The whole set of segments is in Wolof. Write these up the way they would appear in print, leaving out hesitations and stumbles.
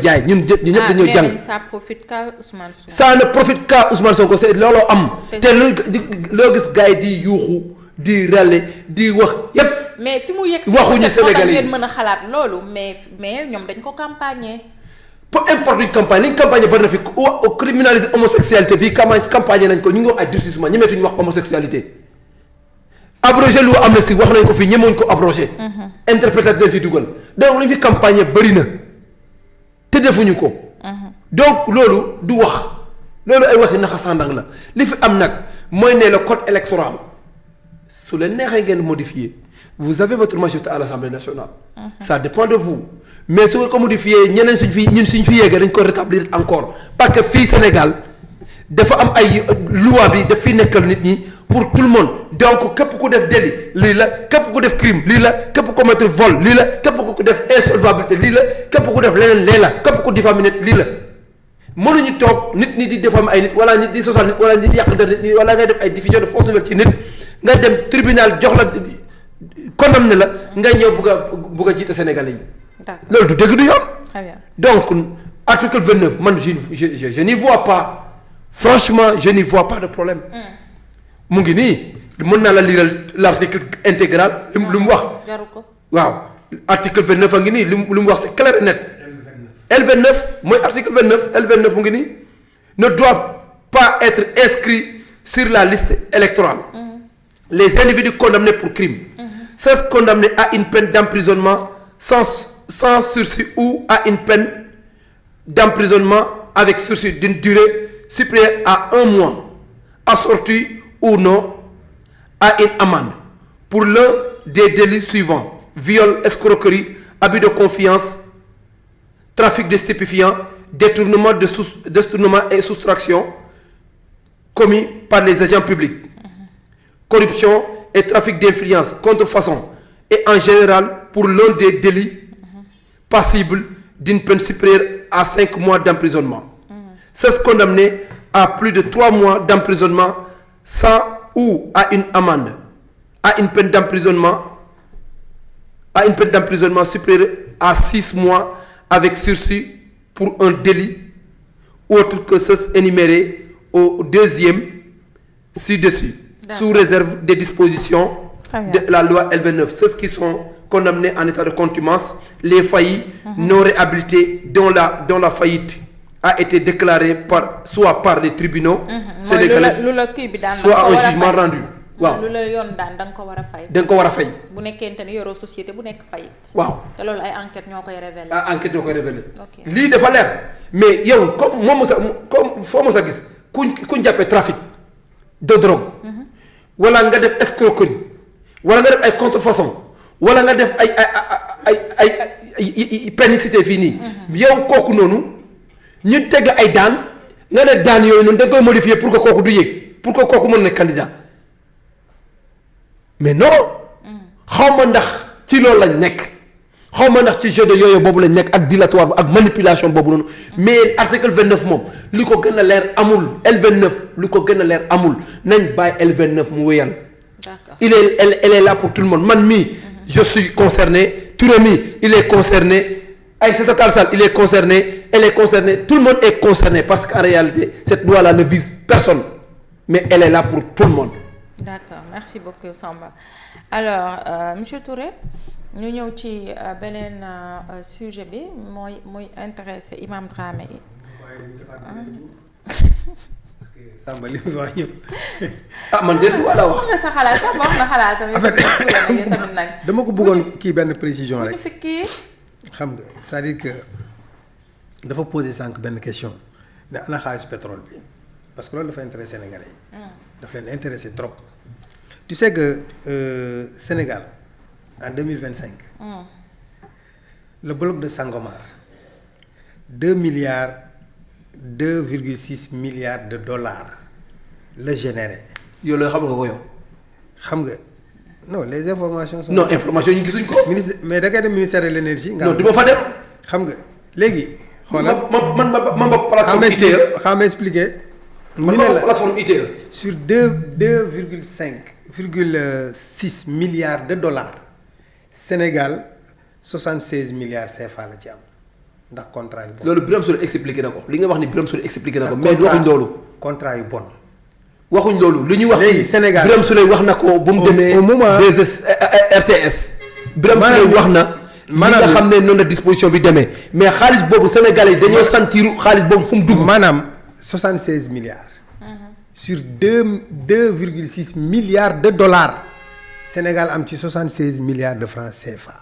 jaay ñun ñëpp dañoo jàng. ça profite qu'à Ousmane Sonko. ça ne profite qu'à Ousmane Sonko c'est looloo am. te loo gis gars yi di yuuxu di rale di wax yépp. mais fi mu yegg waxuñu Sénégalais yi mën a xalaat loolu mais ñoom dañ ko campagner. peu importe une campagne li ñu campagne bari na fi criminaliser homosexualité fii campagne nañ ko ñu ngi wax ay durcissement ñemeetuñu wax homosexualité. abrogé loi amnistie wax nañ ko fii ñemewuñ ko abrogé. interprétation fi dugal donc li ñu fi campagne bëri na te defuñu ko. donc loolu du wax loolu ay waxi naxa sàndang la li fi am nag mooy ne le code électoral su leen neexee ngeen modifier vous avez votre majorité à l'Assemblée nationale. Ça dépend de vous mais su ko modifier ñeneen suñ fi yeggee dañ ko rétablir encore parce que fii Sénégal dafa am ay loi bi daf fi nekkal nit ñi. pour tout le monde donc képp ku def délit lii la képp ku def crime lii la képp ku commettre vol lii la képp ku def insolvabilité lii la képp ku def leneen lee la képp ku diffamer nit lii la mënuñu toog nit ñi di diffamer ay nit wala nit di sosal nit wala nit di yàq der nit ñi wala ngay def ay diffusion de fausse nouvelle ci nit nga dem tribunal jox la condamné la nga ñëw bugg a jiite Sénégalais yi. loolu du dëgg du yoon. donc article 29 man je n'y vois pas franchement je n'y vois pas de problème. mu ngi nii mën naa la liral l'article intégral lu mu wax. jaru ko waaw article 29 a ngi nii lu mu wax c'est clair et net. L29 mooy article 29 L29 mu ngi nii ne doivent pas être inscrits sur la liste électorale. Les individus condamnés pour crime. Ceux condamnés à une peine d'emprisonnement sans sursis ou à une peine d'emprisonnement avec sursis d'une durée supérieure à 1 mois assortie ou non à une amende pour l'un des délits suivants: viol, escroquerie, abus de confiance, trafic de stupéfiants, détournement et soustraction commis par les agents publics, corruption et trafic d'influence, contrefaçon et en général pour l'un des délits passibles d'une peine supérieure à 5 mois d'emprisonnement. Ceux condamnés à plus de 3 mois d'emprisonnement sans ou à une amende, à une peine d'emprisonnement supérieure à 6 mois avec sursis pour un délit autre que ceux énumérés au deuxième ci-dessus, sous réserve des dispositions de la loi L29. Ceux qui sont condamnés en état de contumace, les faillis non réhabilités dont la faillite a été déclarée soit par les tribunaux sénégalais, soit un jugement rendu. waaw lu la yoon daan da nga ko war a fay. da nga ko war a fay. bu nekkente ni yoroo société bu nekk fayit. waaw te loolu ay enquête ñoo koy révélé. enquête ñoo koy révélé. lii dafa leer mais yow comme foo mos a gis kuñ jàppee trafic de drogue. wala nga def escroquerie wala nga def ay contrefaçon wala nga def ay pénicité fii nii. yow kooku noonu ñu teg ay daan nga ne daan yooyu noonu da nga koy modifier pour que kooku du yéeg pour que kooku mën na candidat. mais non xaw ma ndax ci loolu lañ nekk xaw ma ndax ci jeu de yooyu boobu lañ nekk ak dilatoire ak manipulation boobu noonu mais article 29 moom li ko gën a leer amul L29 li ko gën a leer amul nañ bàyyi L29 mu wéyal. D'accord. Elle est là pour tout le monde man mii je suis concerné Touré mii il est concerné Aïssata Tall Sall il est concerné elle est concernée tout le monde est concerné parce qu'en réalité cette loi là ne vise personne mais elle est là pour tout le monde. D'accord merci beaucoup Samba alors monsieur Touré ñu ñëw ci beneen sujet bi muy intéressé Imam Dramé yi. parce que Samba li muy wax yëpp. man de wala wax. wax nga sa xalaat sax wax na xalaatam. en fait tamit nag. dama ko bëggoon kii benn précision rek. fi xam nga c'est-à-dire que dafa poser sànq benn question ne ana xaalis pétrole bi parce que loolu dafa intéressé Sénégalais yi. daf leen intéressé trop. tu sais que Sénégal en 2025. Le bloc de Sangomar 2,6 milliards de dollars la généré. yow la xam nga ko yow. xam nga non les informations. non information ñu gisuñ ko. ministre mais da ngay dem ministère de l'énergie. non du ma fa dem. xam nga léegi. xoolal man ma plateforme ITIE. xam nga expliqué. man ma plateforme ITIE. sur 2,6 milliards de dollars Sénégal 76 milliards CFA la ci am ndax contrat yu bon. loolu Birame Souleye expliqué na ko li nga wax ni Birame Souleye expliqué na ko mais waxuñ loolu. contrat yu bon. waxuñ loolu li ñuy wax. léegi Sénégal Birame Souleye wax na ko bu mu demee. au moment RTS. Birame Souleye wax na. maanaam li nga xam ne noonu la disposition bi demee mais xaalis boobu Sénégalais yi dañoo sentiru xaalis boobu fu mu dugg. maanaam 76 milliards. sur 2,6 milliards de dollars. Sénégal am ci 76 milliards de francs CFA.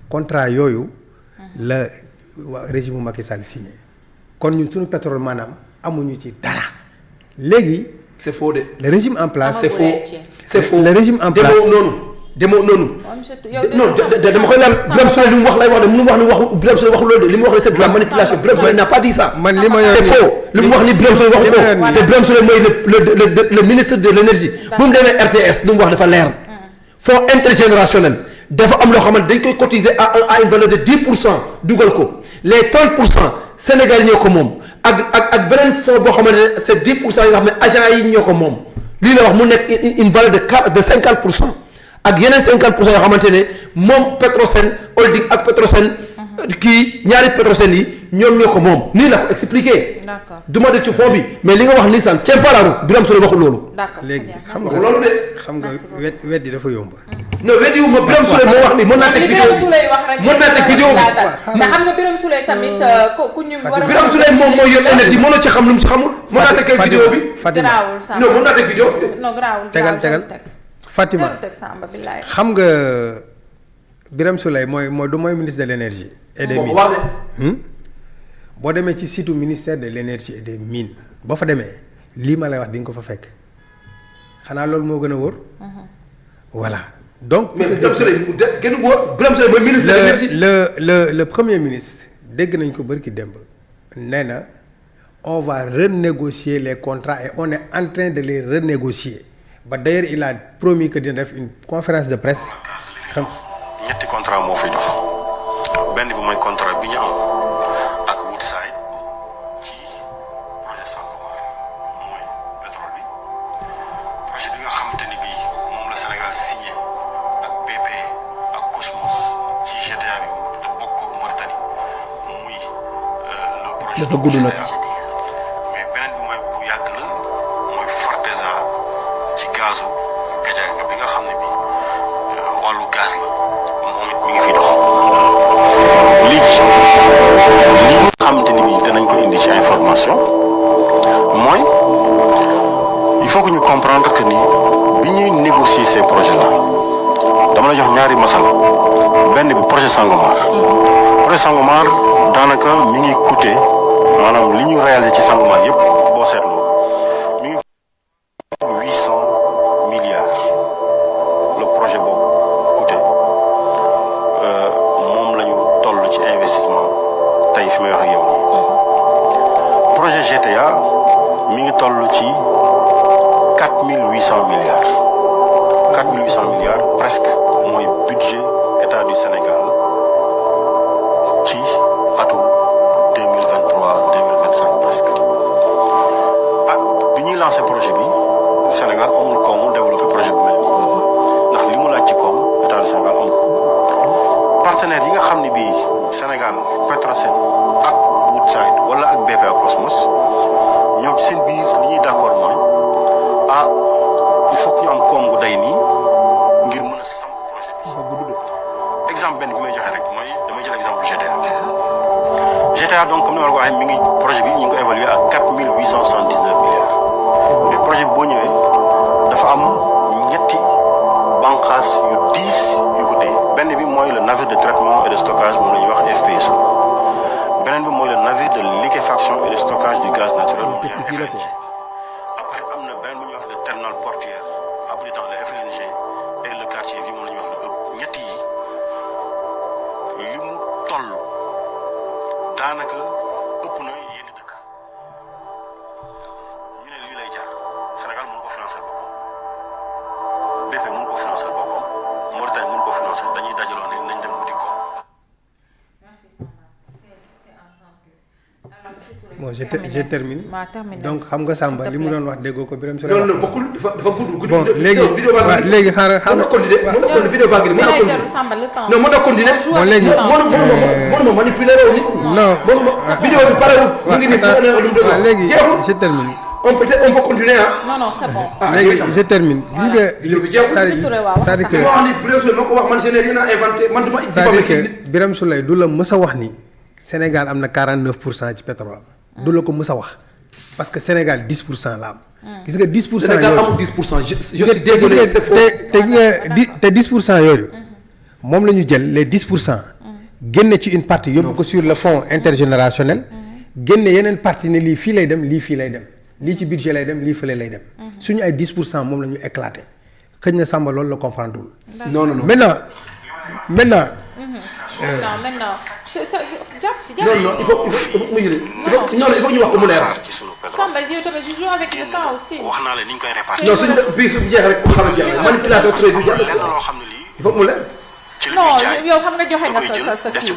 contrat yooyu. la régime Macky Sall signé. kon ñun suñu pétrole maanaam amuñu ci dara. léegi. c'est faux de. le régime en place. c'est faux c'est faux le régime en place demoo noonu. non dama koy laal Birame Souleye li mu wax lay wax de mënu wax ni waxu Birame Souleye waxu loolu de li mu wax ne c'est de la manipulation Birame Souleye n'a pas dit ça. man li ma yor c'est faux li mu wax ni Birame Souleye waxu ko te Birame Souleye mooy le ministre de l'énergie. bu mu demee RTS li mu wax dafa leer. fonds intergénérationnel dafa am loo xamante dañ koy cotiser à une valeur de 10% dugal ko les 30% Sénégal ñoo ko moom ak beneen fonds boo xamante ne c'est 10% yi nga xam ne agents yi ñoo ko moom lii la wax mu nekk une valeur de 50%. ak yeneen 50% yoo xamante ne moom Petrosen Holding ak Petrosen kii ñaari Petrosen yi ñoom ñoo ko moom nii la ko expliqué. d'accord du ma dégg ci fond bi mais li nga wax nii san tient pas la route Birame Souleye waxul loolu. d'accord léegi xam nga loolu de. xam nga weddi dafa yomb. non weddi wu ma Birame Souleye moo wax nii mën naa teg vidéo bi mën naa teg vidéo bi. te xam nga Birame Souleye tamit ku ñu war a. Birame Souleye moom mooy yor énergie mënoo ci xam lu mu ci xamul. mën naa teg vidéo bi Fatima garaawul Samba non mën naa teg vidéo bi. non garaawul tegal Fatima xam nga Birame Souleye mooy du mooy ministre de l'énergie et des mines. boo demee ci site ministère de l'énergie et des mines boo fa demee lii ma lay wax di nga ko fa fekk xanaa loolu moo gën a wóor. voilà donc. mais Birame Souleye gën a wóor Birame Souleye mooy ministre de l'énergie. le premier ministre dégg nañ ko bërki démb nee na on va renégocier les contrats et on est en train de les renégocier. ba d'ailleurs il a promis que dina def une conférence de presse. xam ñetti contrat moo fi dox benn bi mooy contrat bi ñu am ak Woodside ci projet Sangomar mooy pétrole bi projet bi nga xamante ni bii moom la Sénégal signé ak BP ak Cosmos ci GTA bi te bokk ak Mauritanie muy le projet. dafa gudd nag. mais beneen bi mooy bu yàgg la mooy Forteza ci gazu Gadiaga bi nga xam ne bii wàllu gaz la moom it mi ngi fi dox léegi li nga xamante ni bii danañ ko indi ci information mooy il faut que ñu comprendre que ni bi ñuy négocier ces projets là dama la jox ñaari masal benn bi projet Sangomar daanaka mi ngi coûter maanaam li ñu réalisé ci Sangomar yëpp boo seetloo mi ngi 800 milliards le projet boobu coûté moom la ñu toll ci investissement tey fi may wax ak yow nii projet GTA mi ngi toll ci 4800 milliards 4800 milliards presque mooy budget état du Sénégal ci atum 2023 2025 presque ak bi ñuy lancé projet bi Sénégal amul koomu développé projet bu mel nii ndax li mu laaj ci koom état du Sénégal amul partenaires yi nga xam ne bii Sénégal Petrosen ak Woodside wala ak BP ak Cosmos ñoom seen biir li ñuy d'accord mooy il faut que ñu am koom gu day nii ngir mën a samp projet bi exemple benn bi may joxe rek mooy damay jël exemple GTA donc comme ni ma la ko waxee mi ngi projet bi ñu ngi ko évaluer à 4879 milliards mais projet bi boo ñëwee dafa am ñetti bànqaas yu diis yu ko téye benn bi mooy le navire de traitement et de stockage moom la ñuy wax FPSO beneen bi mooy le navire de liquéfaction et de stockage du gaz naturel moom la ñuy wax FLNG après am na beneen bu ñuy wax le terminal portuaire abritant le FLNG et le quartier bi moom la ñuy wax le hub ñett yi li mu toll daanaka ëpp na yenn dëkk ñu ne lii lay jar Sénégal mën ko financer boppam BP mën ko financer boppam Mauritanie mën ko financer dañuy dajaloo ne nañ dem wuti ko. Merci Samba, c'est entendu. bon je termine. terminé. donc xam nga Samba li mu doon wax déggoo ko Birame Souleye. loolu la bokkul dafa gudd. bon léegi vidéo baa waaw ngi léegi xaaral mën na continuer mën na continuer vidéo baa ngi mën na continuer Samba le temps. non mën na continuer. bon léegi mënuma manipuler loolu nit. non vidéo bi parewul mu ngi nii waaw léegi je termine. on peut continuer ah. non c'est bon. léegi je termine. gis nga vidéo bi jeexul. c'est-à-dire que li ma wax ni Birame Souleye moo ko wax man je n'ai rien à inventer man du ma. c'est-à-dire que Birame Souleye du la mës a wax ni Sénégal am na 49% ci pétrole du la ko mës a wax parce que Sénégal 10% la am. gis nga 10% Sénégal amul 10% je suis désolé c'est faux. te 10% yooyu moom la ñu jël les 10% génne ci une partie yóbbu ko sur le fonds intergénérationnel génne yeneen partie ne lii fii lay dem lii fii lay dem lii ci budget lay dem lii fële lay dem suñu ay 10% moom la ñu éclaté xëy na Samba loolu la comprendre wul. non. maintenant. maintenant non il faut mu yële. non il faut ñu wax ko mu leer. Samba yow tamit je joue avec le temps aussi. wax naa leen ni ñu koy répartir. non suñu bii su jeexee rek xam nga jeex manipulation très du jàll. lenn loo xam ne lii. il faut mu leer. ci li non ñuy jaay yow xam nga joxe nga sa kii. yow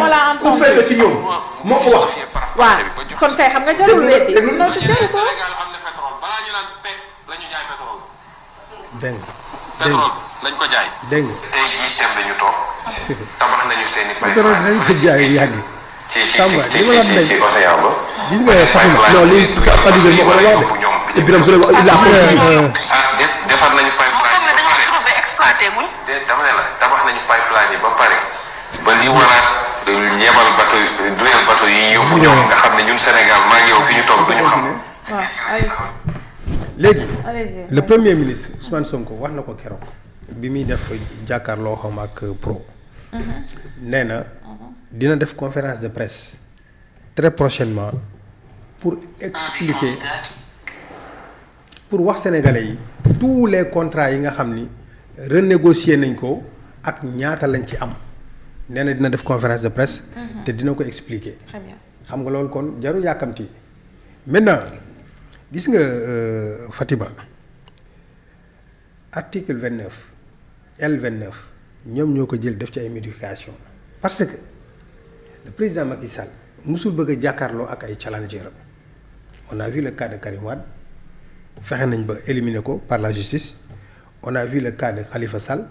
on l'a ku entendu. fekk ci ñoom moo ko wax. waaw kon kay xam nga jarul weddi. déglu non jaru ko. Sénégal am na pétrole balaa ñu naan pe la ñu jaay pétrole. dégg nga pétrole lañ ko jaay. dégg nga. tey jii tembe ñu toog tabax nañu seen i pétrole dañ ko jaay yàgg. Samba li ma la wax ci océan ba. gis nga Fatima non lii sa digg moo ko la wax de te Birame Souleye il a defar nañu pipeline ba pare exploité guñ. dama ne la tabax nañu pipeline yi ba pare ba li war a ñebal bateau duyal bateau yi yóbbu ñoom nga xam ne ñun Sénégal maa ngi yow fi ñu toog duñu xam. léegi allez-y. le premier ministre Ousmane Sonko wax na ko keroog bi muy def jàkkaarloo xam ak pro nee na dina def conférence de presse très prochainement pour expliquer pour wax sénégalais yi tous les contrats yi nga xam ni renégocier nañ ko ak ñaata lañ ci am nee na dina def conférence de presse te dina ko expliquer. Très bien. xam nga loolu kon jarul yàkkamti maintenant gis nga Fatima article 29 L29 ñoom ñoo ko jël def ci ay modification parce que le président Macky Sall musul bëgg a jàkkaarloo ak ay challenger on a vu le cas de Karim Wade fexe nañ ba éliminer ko par la justice on a vu le cas de Khalifa Sall